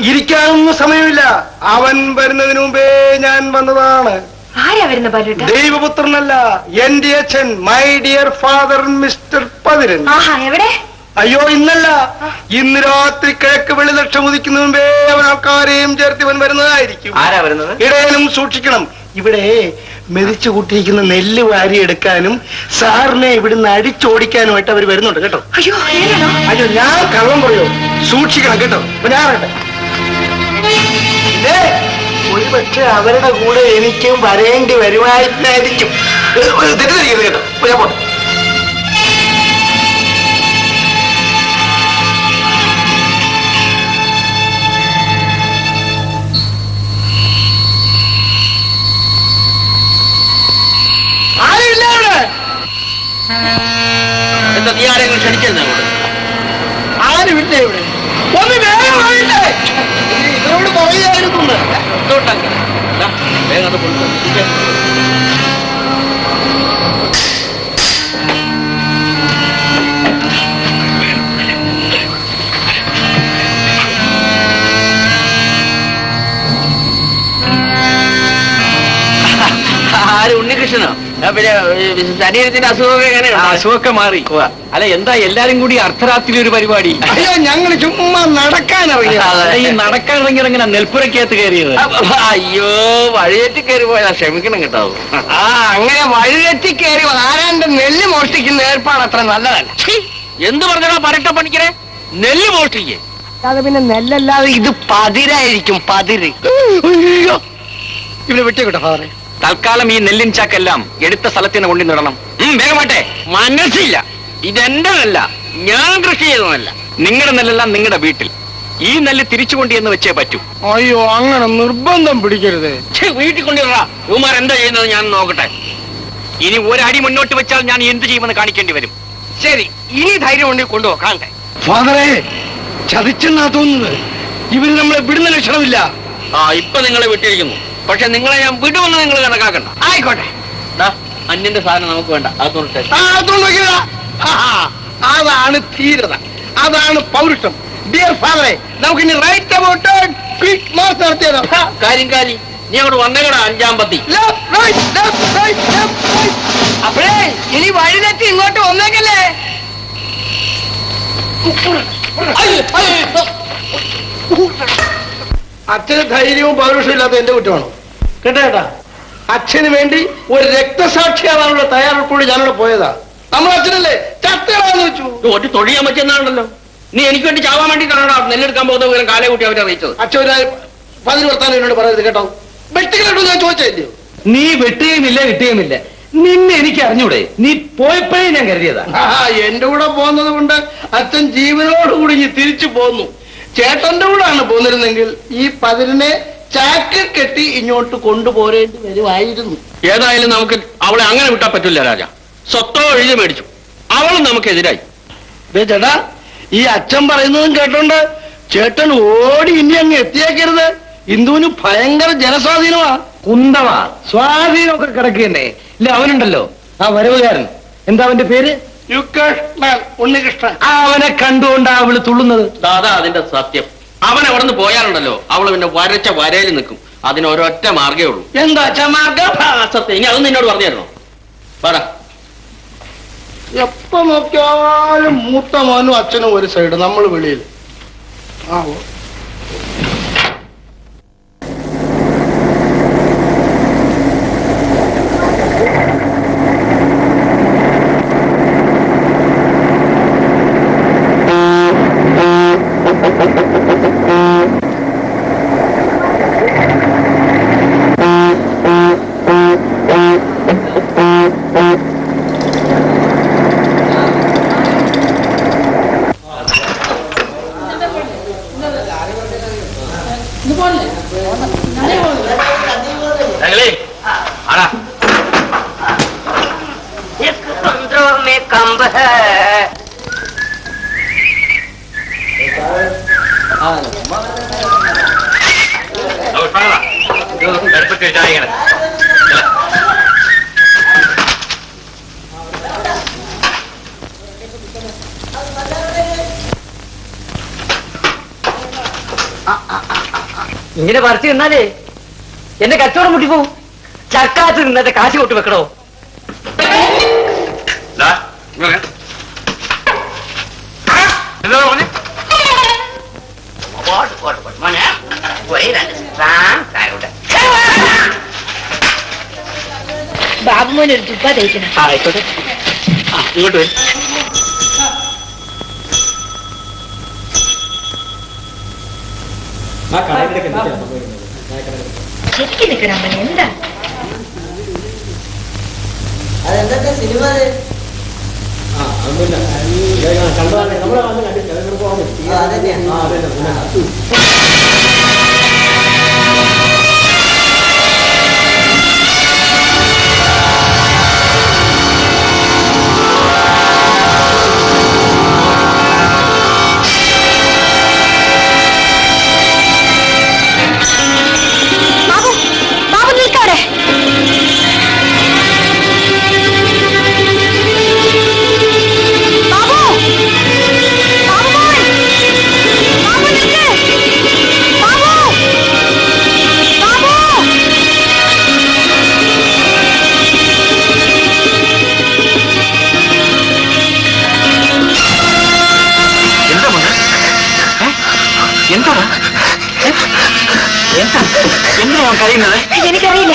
ഇരിക്കാനൊന്നും സമയമില്ല. അവൻ വരുന്നതിന് മുമ്പേ ഞാൻ വന്നതാണ്. ആരാ വരുന്ന ബാലുട്ട? ദൈവപുത്രനല്ല, എന്റെ അച്ഛൻ, മൈ ഡിയർ ഫാദർ മിസ്റ്റർ പതിരൻ. എവിടെ? അയ്യോ, ഇന്നല്ല, ഇന്ന് രാത്രി കിഴക്ക് വെള്ളിലക്ഷം ഉദിക്കുന്ന മുമ്പേ അവൻ ആൾക്കാരെയും ചേർത്ത് ഇവൻ വരുന്നതായിരിക്കും. ആരാ വരുന്നത്? ഇടയിലും സൂക്ഷിക്കണം. ഇവിടെ മെതിച്ചു കൂട്ടിയിരിക്കുന്ന നെല്ല് വാരി എടുക്കാനും സാറിനെ ഇവിടുന്ന് അടിച്ചോടിക്കാനുമായിട്ട് അവർ വരുന്നുണ്ട് കേട്ടോ. അയ്യോ, ഞാൻ കള്ളം പറയോ? സൂക്ഷിക്കണം കേട്ടോ. ഞാൻ ഒരുപക്ഷെ അവരുടെ കൂടെ എനിക്കും വരേണ്ടി വരുമായിട്ടായിരിക്കും. തെറ്റിദ്ധരിക്കരുത് കേട്ടോ. ഞാൻ പോട്ടെ. എന്താ നീ ആരെങ്കിലും ക്ഷണിച്ചിരുന്നോ? ആരുമില്ലേ ഇവിടെ? ഒന്ന് വേഗം പറയില്ലേ? ഇതിനോട് പറയുകയായിരുന്നു. വേഗം അത് ആര്? ഉണ്ണികൃഷ്ണനോ? പിന്നെ ശരീരത്തിന്റെ അസുഖമൊക്കെ എങ്ങനെയാണ്? അസുഖമൊക്കെ മാറി. അല്ല, എന്താ എല്ലാരും കൂടി അർദ്ധരാത്രി ഒരു പരിപാടി? അയ്യോ, ഞങ്ങൾ ചുമ്മാ നടക്കാനിറങ്ങി. ഈ നടക്കാനിറങ്ങിയത് എങ്ങനെ നെൽപ്പുരക്കകത്ത് കയറിയത്? അയ്യോ, വഴിയേറ്റി കയറി പോയതാ, ക്ഷമിക്കണം കേട്ടോ. അങ്ങനെ വഴിതെറ്റി കയറി ആരാണ്ട് നെല്ല് മോഷ്ടിക്കുന്ന ഏർപ്പാട് അത്ര നല്ലതല്ല. എന്ത് പറഞ്ഞാ പരട്ട പണിക്കരെ? നെല്ല് മോഷ്ടിക്കേ? അത് പിന്നെ നെല്ലല്ലാതെ ഇത് പതിരായിരിക്കും. പതിര്. ഇവിടെ വിട്ടുകിട്ടോ ഫാദറെ. തൽക്കാലം ഈ നെല്ലിൻ ചാക്കെല്ലാം എടുത്ത സ്ഥലത്തിന് കൊണ്ടു നടണം. വേഗമാട്ടെ. മനസ്സില്ല, ഇതെന്റെതല്ല, ഞാൻ കൃഷി ചെയ്തതല്ല. നിങ്ങളുടെ നെല്ലെല്ലാം നിങ്ങളുടെ വീട്ടിൽ. ഈ നെല്ല് തിരിച്ചു കൊണ്ടുവന്ന് വെച്ചേ പറ്റൂ. അയ്യോ, അങ്ങനെ നിർബന്ധം പിടിക്കരുത്. വീട്ടിൽ കൊണ്ടുവരാ. ഇവന്മാർ എന്താ ചെയ്യുന്നത് ഞാൻ നോക്കട്ടെ. ഇനി ഒരടി മുന്നോട്ട് വെച്ചാൽ ഞാൻ എന്ത് ചെയ്യുമെന്ന് കാണിക്കേണ്ടി വരും. ശരി, ഇനി ധൈര്യം കൊണ്ട് കൊണ്ടുപോകാണ്ടേ. ഫാദറെ, ചതിച്ചെന്നാ തോന്നുന്നത്. ഇവര് നമ്മളെ വിടുന്ന ലക്ഷണമില്ല. ഇപ്പൊ നിങ്ങളെ വിട്ടിരിക്കുന്നു. പക്ഷെ നിങ്ങളെ ഞാൻ വിടുമെന്ന് നിങ്ങൾ കണക്കാക്കണ്ട. ആയിക്കോട്ടെ. അന്യന്റെ സാധനം നമുക്ക് വേണ്ട. അതാണ് ധീരത, അതാണ് പൗരുഷം. ഡിയർ ഫാദറെ, നമുക്ക് ഇനി റൈറ്റ് അബൌട്ട് ക്വിക്ക് മാർച്ച് നടത്തിയതോ? കാര്യം നീ അങ്ങോട്ട് വന്നേക്കടാ. 5-ാം പത്തി. അപ്പഴേ ഇനി വഴിതെറ്റി ഇങ്ങോട്ട് വന്നേക്കല്ലേ. അച്ഛന് ധൈര്യവും പൗരുഷവും ഇല്ലാത്ത എന്റെ കുറ്റമാണോ? കേട്ടാ, അച്ഛന് വേണ്ടി ഒരു രക്തസാക്ഷിയാവാനുള്ള തയ്യാറെടുപ്പോട് ഞാനിവിടെ പോയതാ. നമ്മൾ അച്ഛനല്ലേ ചത്തയാണെന്ന് വെച്ചു. ഒറ്റ തൊഴിയാൻ പറ്റുന്നതാണല്ലോ. നീ എനിക്ക് വേണ്ടി ചാവാൻ വേണ്ടിട്ടാണോ നെല്ലെടുക്കാൻ പോകുന്ന വിവരം കാലേ കൂട്ടി അവരെ അറിയിച്ചത്? അച്ഛൻ ഒരു 10 വർത്താനം എന്നോട് പറയരുത് കേട്ടോ. വെട്ടികളോ ഞാൻ ചോദിച്ചല്ലോ. നീ വെട്ടുകയുമില്ല കിട്ടുകയുമില്ല. നിന്നെ എനിക്ക് അറിഞ്ഞൂടെ? നീ പോയപ്പോഴേ ഞാൻ കരുതിയതാ. എന്റെ കൂടെ പോകുന്നത് കൊണ്ട് അച്ഛൻ ജീവനോടുകൂടി ഇനി തിരിച്ചു പോന്നു. ചേട്ടന്റെ കൂടാണ് പോന്നിരുന്നെങ്കിൽ ഈ പതിരിനെ ചാക്കിൽ കെട്ടി ഇങ്ങോട്ട് കൊണ്ടുപോരേണ്ടി വരുമായിരുന്നു. ഏതായാലും നമുക്ക് അവളെ അങ്ങനെ വിട്ടാ പറ്റില്ല രാജ. സ്വത്തോ എഴുതി മേടിച്ചു, അവളും നമുക്കെതിരായി. ചേട്ടാ, ഈ അച്ഛൻ പറയുന്നതും കേട്ടോണ്ട് ചേട്ടൻ ഓടി ഇനി അങ്ങ് എത്തിയേക്കരുത്. ഇന്ദുവിന് ഭയങ്കര ജനസ്വാധീനമാ. കുന്തമാ സ്വാധീനമൊക്കെ കിടക്കുകയല്ലേ. ഇല്ല, അവനുണ്ടല്ലോ ആ വരവുകാരൻ. എന്താ അവന്റെ പേര്? ഉണ്ണികൃഷ്ണൻ. അവനെ കണ്ടുകൊണ്ടാ അവള് തുള്ളുന്നത്. അതാ അതിന്റെ സത്യം. അവൻ അവിടെ നിന്ന് പോയാലുണ്ടല്ലോ അവള് പിന്നെ വരച്ച വരയിൽ നിൽക്കും. അതിനൊരൊറ്റ മാർഗേ ഉള്ളൂ. എന്താ മാർഗം? സത്യം. ഇനി അത് നിന്നോട് പറഞ്ഞായിരുന്നോ? പറ. എപ്പോ നോക്കിയാലും മൂത്ത മോനും അച്ഛനും ഒരു സൈഡ്, നമ്മൾ വെളിയിൽ. ഇങ്ങനെ പറിച്ചു നിന്നാലേ എന്റെ കച്ചവടം മുട്ടിപ്പോവും. ചക്കാത്ത് നിന്നിട്ട് കാശ് കൊട്ടി വെക്കണോ? ബാബുമോൻ ഒരു തുപ്പ തേക്കണം. ആയിക്കോട്ടെ. ഇങ്ങോട്ട് വരും. ചെക്കി നിൽക്കണം അമ്മ. എന്താ അതെന്തൊക്കെ സിനിമ കഴിയുന്നത് എനിക്കറിയില്ല.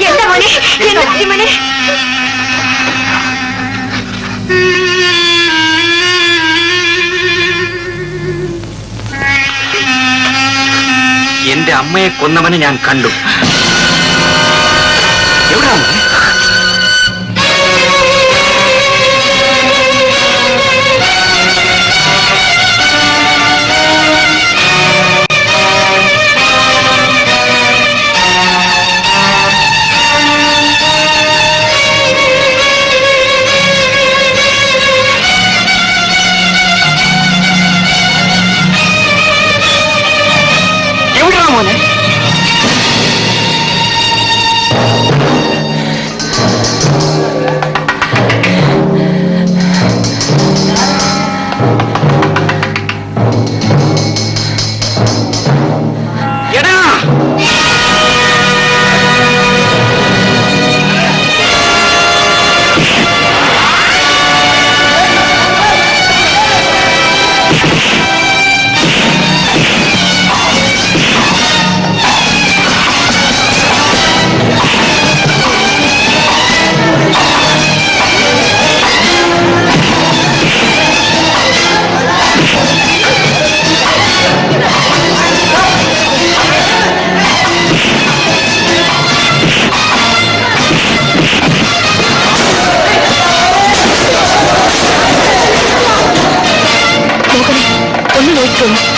എന്താ മോനെ? എന്താ മോനെ? എന്റെ അമ്മയെ കൊന്നവനെ ഞാൻ കണ്ടു. എവിടെയാണ്? മോനെ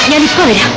ഞാനിപ്പോ വരാം.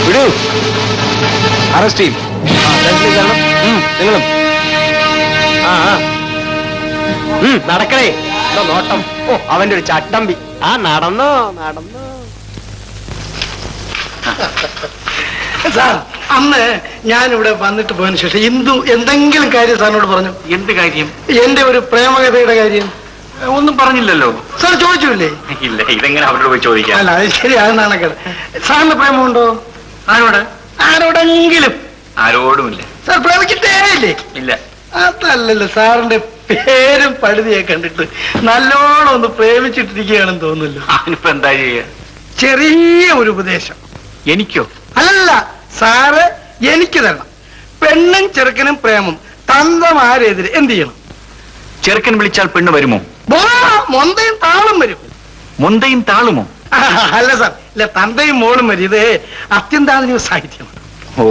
വിടൂ. അറസ്റ്റ് ചെയ്യും. നിങ്ങളും നടക്കണേ. നോട്ടം. ഓ, അവന്റെ ഒരു ചട്ടമ്പി. നടന്നോ. സാർ അന്ന് ഞാനിവിടെ വന്നിട്ട് പോയതിനു ശേഷം ഇന്ദു എന്തെങ്കിലും കാര്യം സാറിനോട് പറഞ്ഞു? എന്ത് കാര്യം? എന്റെ ഒരു പ്രേമകഥയുടെ കാര്യം ഒന്നും പറഞ്ഞില്ലല്ലോ. സാർ ചോദിച്ചില്ലേ? ഇല്ല, ഇതെങ്ങനെ അവരോട് പോയി ചോദിക്കാം? അല്ല അത് ശരിയാണെന്നാണ് കേട്ടത്. സാറിന് പ്രേമമുണ്ടോ? ആരോട്? ആരോടെങ്കിലും? ആരോടുമില്ല. സാർ പ്രേമിച്ചിട്ടേ ഇല്ലേ? ഇല്ല. അതല്ലല്ലോ, സാറിന്റെ പേരും പഴുതിയെ കണ്ടിട്ട് നല്ലോണം ഒന്ന് പ്രേമിച്ചിട്ടിരിക്കുകയാണെന്ന് തോന്നുന്നല്ലോ. അതിനിപ്പോ എന്താ ചെയ്യുക? ചെറിയ ഒരു ഉപദേശം. എനിക്കോ? അല്ലല്ല, സാറ് എനിക്ക് തരണം. പെണ്ണും ചെറുക്കനും പ്രേമം തന്തമാരെതിരെ എന്ത് ചെയ്യണം? ചെറുക്കൻ വിളിച്ചാൽ പെണ്ണ് വരുമോ? മൊന്തയും താളും വരും. മുന്തയും താളുമോ? അല്ല സാർ, ഇല്ല, തന്തയും മോളും വരും. ഇത് അത്യന്താധുനിക സാഹിത്യമാണ്. ഓ,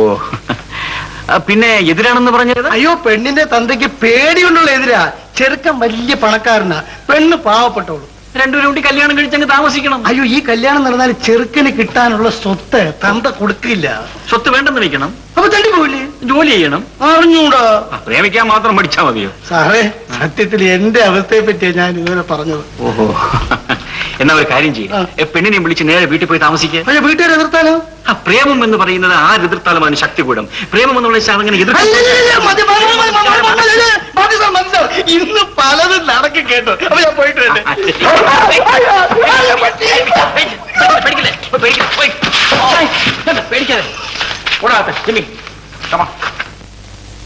പിന്നെ എതിരാണെന്ന് പറഞ്ഞത്? അയ്യോ, പെണ്ണിന്റെ തന്തയ്ക്ക് പേടികൊണ്ടുള്ള എതിരാ. ചെറുക്കൻ വലിയ പണക്കാരനാ, പെണ്ണ് പാവപ്പെട്ടോളൂ. രണ്ടുപേരും കൂടി കല്യാണം കഴിച്ചങ്ങ് താമസിക്കണം. അയ്യോ, ഈ കല്യാണം നടന്നാൽ ചെറുക്കന് കിട്ടാനുള്ള സ്വത്ത് തന്ത കൊടുക്കില്ല. സ്വത്ത് വേണ്ടെന്ന് വെക്കണം. അപ്പൊ തണ്ടി പോയില്ലേ? ജോലി ചെയ്യണം. അറിഞ്ഞൂടാ. പ്രേമിക്കാൻ മാത്രം പഠിച്ചാ മതിയോ? സാറേ, സത്യത്തിൽ എന്റെ അവസ്ഥയെ പറ്റിയാ ഞാൻ ഇതുവരെ പറഞ്ഞത്. ഓഹോ, എന്നാ ഒരു കാര്യം ചെയ്യും, പെണ്ണിനെയും വിളിച്ച് നേരെ വീട്ടിൽ പോയി താമസിക്കുക. പക്ഷെ വീട്ടുകാരെ എതിർത്താലോ? പ്രേമം എന്ന് പറയുന്നത് എതിർത്താലും അതിന് ശക്തി കൂടും. പ്രേമം എന്നുള്ള അങ്ങനെ ഇന്ന് പലതും നടക്കി കേട്ടോ. അപ്പൊ ഞാൻ പോയിട്ട് വരട്ടെ. പേടിക്കാതെ